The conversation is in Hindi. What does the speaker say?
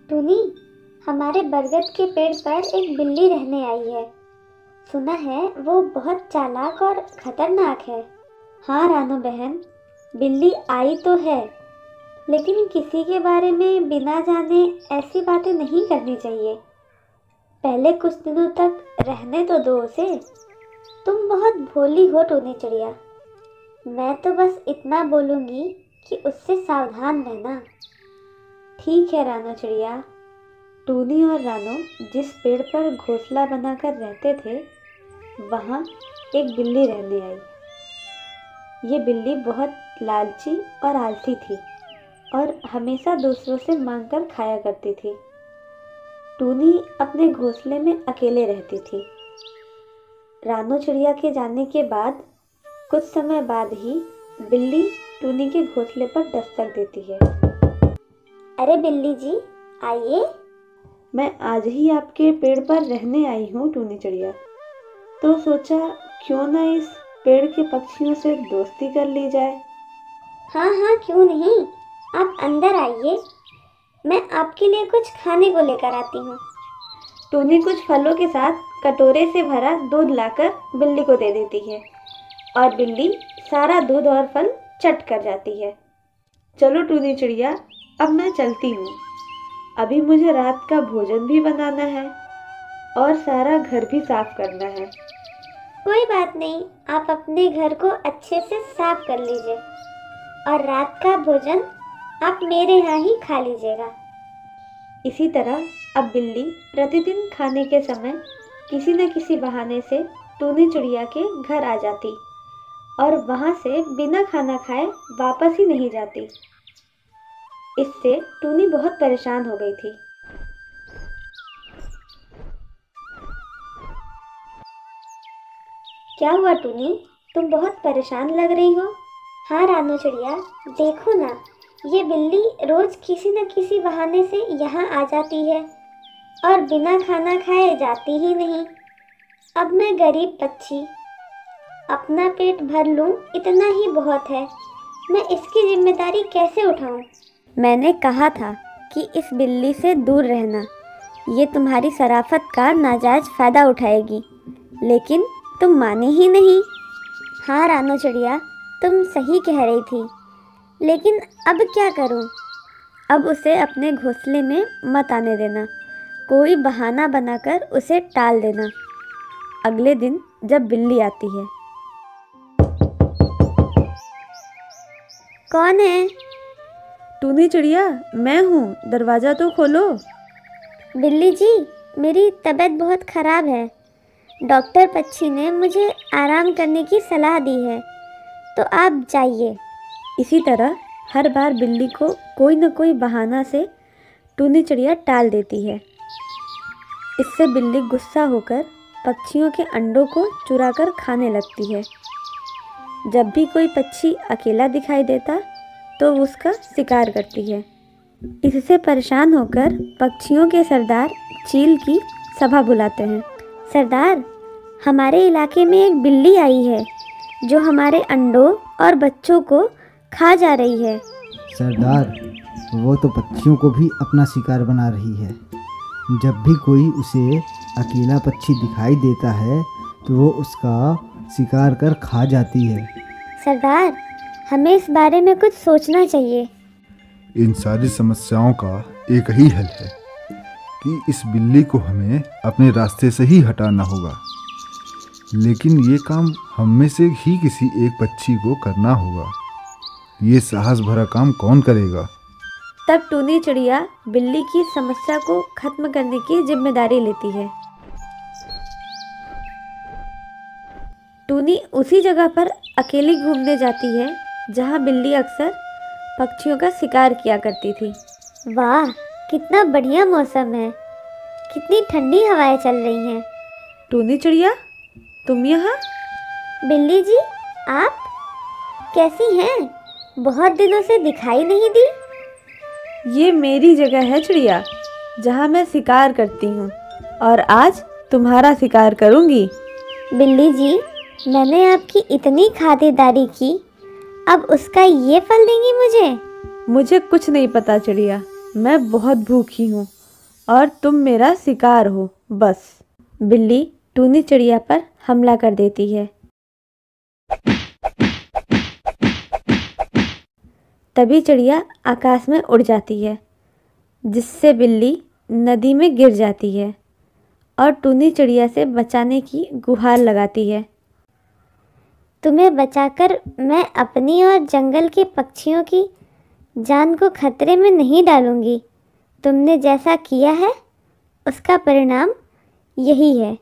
टूनी, हमारे बरगद के पेड़ पर एक बिल्ली रहने आई है। सुना है वो बहुत चालाक और खतरनाक है। हाँ रानू बहन, बिल्ली आई तो है, लेकिन किसी के बारे में बिना जाने ऐसी बातें नहीं करनी चाहिए। पहले कुछ दिनों तक रहने तो दो उसे। तुम बहुत भोली हो टूनी चिड़िया। मैं तो बस इतना बोलूँगी कि उससे सावधान रहना। ठीक है रानू चिड़िया। टूनी और रानू जिस पेड़ पर घोंसला बनाकर रहते थे, वहाँ एक बिल्ली रहने आई। ये बिल्ली बहुत लालची और आलसी थी और हमेशा दूसरों से मांगकर खाया करती थी। टूनी अपने घोंसले में अकेले रहती थी। रानू चिड़िया के जाने के बाद कुछ समय बाद ही बिल्ली टूनी के घोंसले पर दस्तक देती है। अरे बिल्ली जी, आइए। मैं आज ही आपके पेड़ पर रहने आई हूँ टूनी चिड़िया, तो सोचा क्यों ना इस पेड़ के पक्षियों से दोस्ती कर ली जाए। हाँ हाँ, क्यों नहीं। आप अंदर आइए, मैं आपके लिए कुछ खाने को लेकर आती हूँ। टूनी कुछ फलों के साथ कटोरे से भरा दूध लाकर बिल्ली को दे देती है और बिल्ली सारा दूध और फल चट कर जाती है। चलो टूनी चिड़िया, अब मैं चलती हूँ। अभी मुझे रात का भोजन भी बनाना है और सारा घर भी साफ करना है। कोई बात नहीं, आप अपने घर को अच्छे से साफ कर लीजिए और रात का भोजन आप मेरे यहाँ ही खा लीजिएगा। इसी तरह अब बिल्ली प्रतिदिन खाने के समय किसी न किसी बहाने से टूनी चिड़िया के घर आ जाती और वहाँ से बिना खाना खाए वापस ही नहीं जाती। इससे टूनी बहुत परेशान हो गई थी। क्या हुआ टूनी, तुम बहुत परेशान लग रही हो। हाँ रानू चिड़िया, देखो ना, ये बिल्ली रोज किसी न किसी बहाने से यहाँ आ जाती है और बिना खाना खाए जाती ही नहीं। अब मैं गरीब पक्षी अपना पेट भर लूँ इतना ही बहुत है। मैं इसकी जिम्मेदारी कैसे उठाऊँ। मैंने कहा था कि इस बिल्ली से दूर रहना। ये तुम्हारी शराफत का नाजायज फ़ायदा उठाएगी, लेकिन तुम माने ही नहीं। हाँ रानू चिड़िया, तुम सही कह रही थी, लेकिन अब क्या करूं। अब उसे अपने घोंसले में मत आने देना। कोई बहाना बनाकर उसे टाल देना। अगले दिन जब बिल्ली आती है। कौन है? टूनी चिड़िया, मैं हूँ, दरवाज़ा तो खोलो। बिल्ली जी, मेरी तबीयत बहुत ख़राब है। डॉक्टर पक्षी ने मुझे आराम करने की सलाह दी है, तो आप जाइए। इसी तरह हर बार बिल्ली को कोई न कोई बहाना से टूनी चिड़िया टाल देती है। इससे बिल्ली गुस्सा होकर पक्षियों के अंडों को चुराकर खाने लगती है। जब भी कोई पक्षी अकेला दिखाई देता तो उसका शिकार करती है। इससे परेशान होकर पक्षियों के सरदार चील की सभा बुलाते हैं। सरदार, हमारे इलाके में एक बिल्ली आई है जो हमारे अंडों और बच्चों को खा जा रही है। सरदार, वो तो पक्षियों को भी अपना शिकार बना रही है। जब भी कोई उसे अकेला पक्षी दिखाई देता है तो वो उसका शिकार कर खा जाती है। सरदार, हमें इस बारे में कुछ सोचना चाहिए। इन सारी समस्याओं का एक ही हल है कि इस बिल्ली को हमें अपने रास्ते से ही हटाना होगा। लेकिन ये काम हम में से ही किसी एक पक्षी को करना होगा। ये साहस भरा काम कौन करेगा? तब टूनी चिड़िया बिल्ली की समस्या को खत्म करने की जिम्मेदारी लेती है। टूनी उसी जगह पर अकेली घूमने जाती है जहाँ बिल्ली अक्सर पक्षियों का शिकार किया करती थी। वाह, कितना बढ़िया मौसम है। कितनी ठंडी हवाएं चल रही हैं। टूनी चिड़िया, तुम यहाँ? बिल्ली जी, आप कैसी हैं? बहुत दिनों से दिखाई नहीं दी। ये मेरी जगह है चिड़िया, जहाँ मैं शिकार करती हूँ और आज तुम्हारा शिकार करूँगी। बिल्ली जी, मैंने आपकी इतनी खातिरदारी की, अब उसका ये फल देंगी मुझे? मुझे कुछ नहीं पता चिड़िया, मैं बहुत भूखी हूँ और तुम मेरा शिकार हो बस। बिल्ली टूनी चिड़िया पर हमला कर देती है। तभी चिड़िया आकाश में उड़ जाती है, जिससे बिल्ली नदी में गिर जाती है और टूनी चिड़िया से बचाने की गुहार लगाती है। तुम्हें बचाकर मैं अपनी और जंगल के पक्षियों की जान को खतरे में नहीं डालूंगी। तुमने जैसा किया है उसका परिणाम यही है।